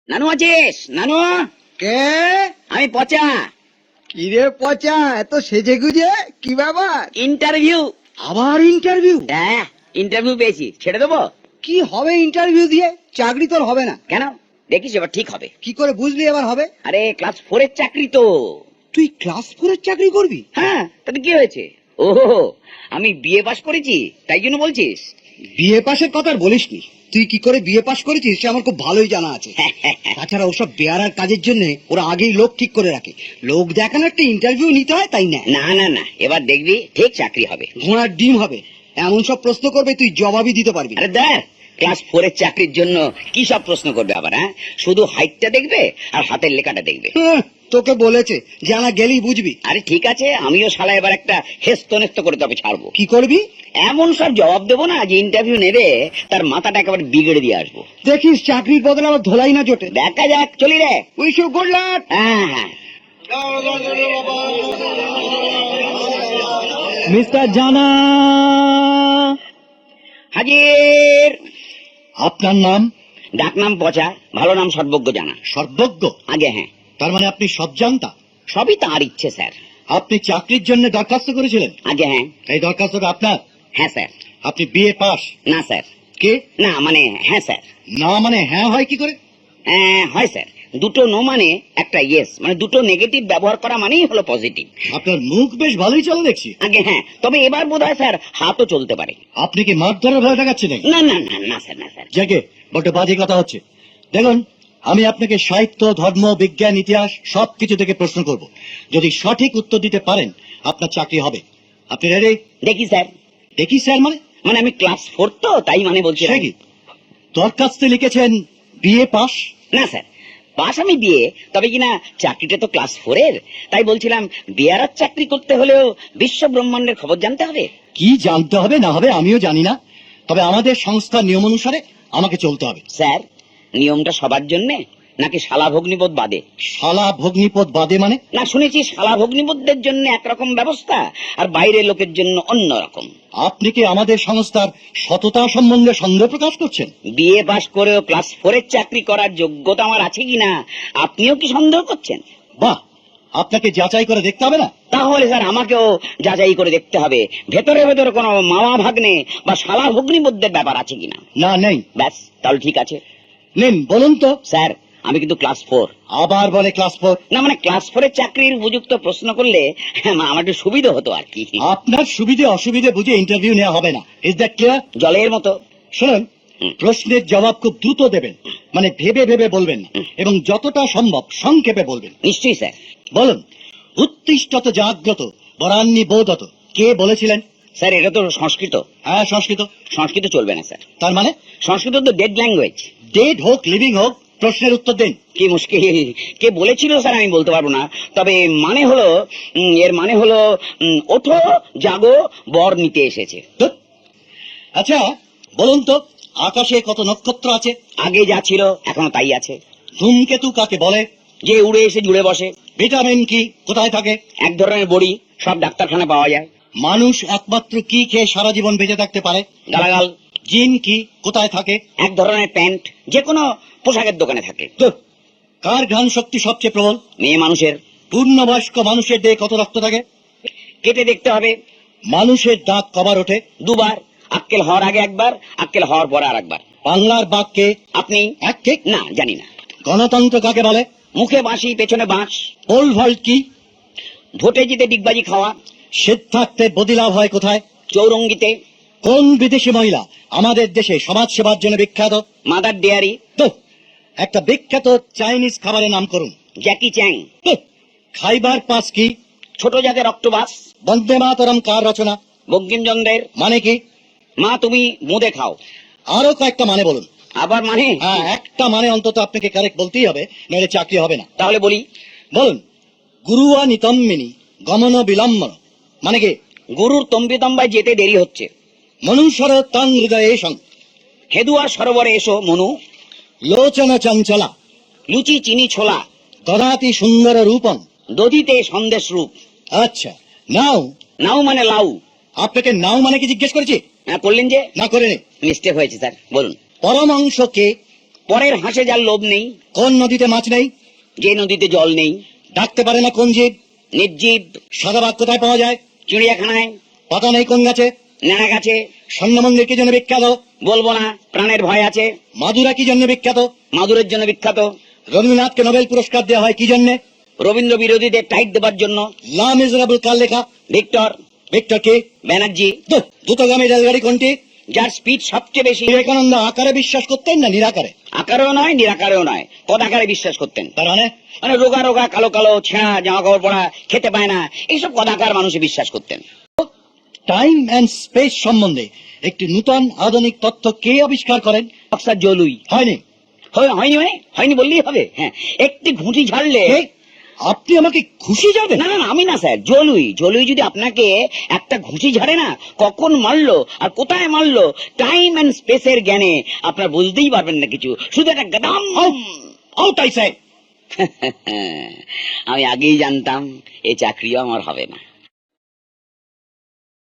নানু আছিস? নানু, কে? আমি পচা। কিরে পচা, এত সেজে গুজে কি ব্যাপার? ইন্টারভিউ। আবার ইন্টারভিউ? হ্যাঁ, ইন্টারভিউ পেয়েছি, ছেড়ে দেবো। কি হবে ইন্টারভিউ দিয়ে? চাকরি তোর হবে না। কেন? দেখিস এবার ঠিক হবে। কি করে বুঝলি এবার হবে? আরে ক্লাস 4-এর চাকরি তো। তুই ক্লাস 4-এর চাকরি করবি? হ্যাঁ, তাতে কি হয়েছে? ও, আমি বিএ পাস করেছি, তাই জন্য বলছিস? বিএ পাশের কথা আর বলিসনি। তুই কি করে বিএ পাস করেছিস সে আমার খুব ভালোই জানা আছে। তাছাড়া ওসব বেয়ারার কাজের জন্য ওরা আগেই লোক ঠিক করে রাখে। লোক দেখানো একটা ইন্টারভিউ নিতে হয়, তাই না? না না না, এবার দেখবি ঠিক চাকরি হবে। ঘোড়ার ডিম হবে এমন সব প্রশ্ন করবে তুই জবাবই দিতে পারবি না। আরে দেখ, ক্লাস 4-এর চাকরির জন্য কি সব প্রশ্ন করবে আবার? হ্যাঁ, শুধু হাইটটা দেখবে আর হাতের লেখাটা দেখবে। তোকে বলেছে জানা গেলেই বুঝবি। আরে ঠিক আছে, আমিও শালা এবার একটা হেস্তনেস্ত করে তবে ছাড়বো। কি করবি? এমন সব জবাব দেবো না যে ইন্টারভিউ নেবে তার মাথাটা একেবারে বিগড়ে দিয়ে আসবো। দেখিস চাকরির বদলে আবার ধোলাই না জোটে। দেখা যাক, চলি রে। Wish you good luck. হ্যাঁ হ্যাঁ। মিস্টার জানা, হাজির। আপনার নাম? ডাক নাম পচা, ভালো নাম সর্বজ্ঞ জানা। সর্বজ্ঞ? আগে হ্যাঁ। তার মানে আপনি সব জানতা? সবই তার ইচ্ছে স্যার। আপনি চাকরির জন্য দরখাস্ত করেছিলেন? আগে হ্যাঁ। এই দরখাস্তটা আপনার? হ্যাঁ স্যার। আপনি বিএ পাস? না স্যার। কে? না মানে হ্যাঁ স্যার। না মানে হ্যাঁ হয় কি করে? হয় স্যার, দুটো নো মানে একটা ইয়েস, মানে দুটো নেগেটিভ ব্যবহার করা মানেই হলো পজিটিভ। আপনার মুখ বেশ ভালোই চলে দেখছি। আগে হ্যাঁ, তবে এবার বোধ হয় স্যার হাতও চলতে পারে। আপনি কি মার ধরার ভয় দেখাচ্ছেন নাকি? না না না না স্যার, না স্যার। জাগে বড্ড বাজে কথা হচ্ছে। দেখুন, আমি আপনাকে সাহিত্য, ধর্ম, বিজ্ঞান, ইতিহাস সবকিছু থেকে প্রশ্ন করব। যদি সঠিক উত্তর দিতে পারেন আপনার চাকরি হবে। আপনি রেডি? দেখি স্যার। দেখি স্যার মানে? মানে আমি ক্লাস 4 তো, তাই মানে বলছি। সে কি দরখাস্তে লিখেছেন বিএ পাস? না স্যার, পাস আমি বিয়ে, তবে কিনা চাকরিটা তো ক্লাস 4-এর, তাই বলছিলাম বিয়ারার চাকরি করতে হলেও বিশ্ব ব্রহ্মাণ্ডের খবর জানতে হবে। কি জানতে হবে না হবে আমিও জানি না, তবে আমাদের সংস্থার নিয়ম অনুসারে আমাকে চলতে হবে। স্যার, নিয়মটা সবার জন্য নাকি শালা ভগ্নিপদ বাদে? শালা ভগ্নিপদ বাদে মানে? না, শুনেছি শালা ভগ্নিপদদের জন্য একরকম ব্যবস্থা আর বাইরের লোকের জন্য অন্য রকম। আপনি কি আমাদের সংস্থার সততা সম্বন্ধে সন্দেহ প্রকাশ করছেন? বিএ পাস করেও ক্লাস 4-এর চাকরি করার যোগ্যতা আমার আছে কিনা আপনিও কি সন্দেহ করছেন? বাহ, আপনাকে যাচাই করে দেখতে হবে না? তাহলে স্যার আমাকেও যাচাই করে দেখতে হবে ভেতরে ভেতরে কোনো মামা ভাগ্নে বা শালা ভগ্নিপদের ব্যাপার আছে কিনা। না, নেই। ব্যাস, তাহলে ঠিক আছে। নিন বলুন তো। স্যার, আমি কিন্তু ক্লাস 4। আবার বলে ক্লাস 4? না মানে ক্লাস 4-এর চাকরির উপযুক্ত প্রশ্ন করলে আমার একটু সুবিধা হতো আর কি। আপনার সুবিধে অসুবিধে বুঝে ইন্টারভিউ নেওয়া হবে না। Is that clear? জলের মতো। শুনুন, প্রশ্নের জবাব খুব দ্রুত দেবেন, মানে ভেবে ভেবে বলবেন না, এবং যতটা সম্ভব সংক্ষেপে বলবেন। নিশ্চয়ই স্যার। বলুন, উত্তিষ্ঠত জাগ্রত বরান্নি বোধত কে বলেছিলেন? স্যার, এটা তো সংস্কৃত। হ্যাঁ, সংস্কৃত। সংস্কৃত চলবে না স্যার। তার মানে? সংস্কৃত তো ডেড ল্যাঙ্গুয়েজ। ডেড হোক লিভিং হোক, প্রশ্নের উত্তর দিন। কি মুশকিল, কে বলেছিল স্যার আমি বলতে পারবো না, তবে মানে হলো এর মানে হলো ওঠো জাগো, বর নিতে এসেছে। ধুৎ। আচ্ছা বলুন তো, আকাশে কত নক্ষত্র আছে? আগে যা ছিল এখনো তাই আছে। ধূমকেতু কাকে বলে? যে উড়ে এসে জুড়ে বসে। ভিটামিন কি কোথায় থাকে? এক ধরনের বড়ি, সব ডাক্তারখানা পাওয়া যায়। মানুষ একমাত্র কি খেয়ে সারা জীবন বেঁচে থাকতে পারে? গালাগাল। জিন কি কোথায় থাকে? এক ধরনের প্যান্ট, যে কোনো পোশাকের দোকানে থাকে। ধুৎ। কার ঘ্রাণ শক্তি সবচেয়ে প্রবল? মেয়ে মানুষের। পূর্ণবয়স্ক মানুষের দেহে কত রক্ত থাকে? কেটে দেখতে হবে। মানুষের দাঁত কবার ওঠে? দুবার, আক্কেল হওয়ার আগে একবার, আক্কেল হওয়ার পরে আর একবার। বাংলার বাক্যে আপনি? এক কে? না, জানি না। গণতন্ত্র কাকে বলে? মুখে বাঁশি, পেছনে বাঁশ। পোল ভল্ট কি? ভোটে জিতে ডিগবাজি খাওয়া। সিদ্ধার্থে বদিলাভ হয় কোথায়? চৌরঙ্গিতে। কোন বিদেশি মহিলা আমাদের দেশে সমাজ সেবার জন্য বিখ্যাত? Mother dairy. তো একটা বিখ্যাত চাইনিজ খাবারের নাম করুন। জ্যাকি চ্যাং। তো খাইবার পাস কি? ছোট জাতের অক্টোপাস। বন্দে মাতরম কার রচনা? বঙ্কিমচন্দ্রের। মানে কি? মা তুমি মুদে খাও। আরো কয়েকটা মানে বলুন। আবার মানে? হ্যাঁ, একটা মানে অন্তত আপনাকে কারেক্ট বলতেই হবে, নইলে চাকরি হবে না। তাহলে বলি। বলুন। গুরুয়া নিতম্মিনী গমন বিলম্বন মানে কি? গরুর তম্বিতম্বায় যেতে দেরি হচ্ছে। মনুষ্যর তান হৃদয়ে সং হেদুয়া সরোবরে এসো মনু। লোচন চঞ্চলা লুচি চিনি ছোলা। দদাতি সুন্দর রূপম। দধিতে সন্দেশ রূপ। আচ্ছা, নাও। নাও মানে লাউ। আপনাকে নাও মানে কি জিজ্ঞেস করেছি? করলেন যে? না করে নে। মিস্টেক হয়েছে স্যার, বলুন। পরমাংশ কে? পরের হাঁসে যার লোভ নেই, কোন নদীতে মাছ নেই? যে নদীতে জল নেই, ডাকতে পারে না কোন জীব? নির্জীব। সাদা বাঘ কোথায় পাওয়া যায়? চিড়িয়াখানায়। পাতা নেই কোন গাছে? নেড়া গাছে। স্বর্ণ মন্দির কি জন্য বিখ্যাত? বলবো না, প্রাণের ভয় আছে। মাদুরা কি জন্য বিখ্যাত? মাদুরের জন্য বিখ্যাত। রবীন্দ্রনাথকে নোবেল পুরস্কার দেওয়া হয় কি জন্য? রবীন্দ্র বিরোধীদের টাইট দেবার জন্য। লা মিজারেবল কার লেখা? ভিক্টর ভিক্টর কি? ব্যানার্জি। দ্রুতগামী রেলগাড়ি কোনটি? যার স্পিড সবচেয়ে বেশি। বিবেকানন্দ আকারে বিশ্বাস করতেন না নিরাকারে? আকারেও নয়, নিরাকারেও নয়, পদাকারে বিশ্বাস করতেন। তার মানে মানে রোগা রোগা, কালো কালো, ছেঁড়া জামা কাপড় পরা, খেতে পায় না, এইসব পদাকার মানুষে বিশ্বাস করতেন। টাইম অ্যান্ড স্পেস সম্বন্ধে একটি নূতন আধুনিক তথ্য কে আবিষ্কার করেন? বক্সার জলুই। হয়নি। হয়নি মানে হয়নি বললেই হবে? হ্যাঁ, একটি ঘুঁটি ঝাড়লে। কে? আপনি আমাকে খুশি যাবেন? না না না, আমি না স্যার, জলুই। জলুই যদি আপনাকে একটা ঘুঁটি ঝাড়ে না, কখন মারলো আর কোথায় মারলো, টাইম এন্ড স্পেসের জ্ঞানে আপনার বুঝতেই পারবেন না কিছু, শুধু একটা গাদাম। Out I say. আমি আগেই জানতাম এই চাকরিও আমার হবে না।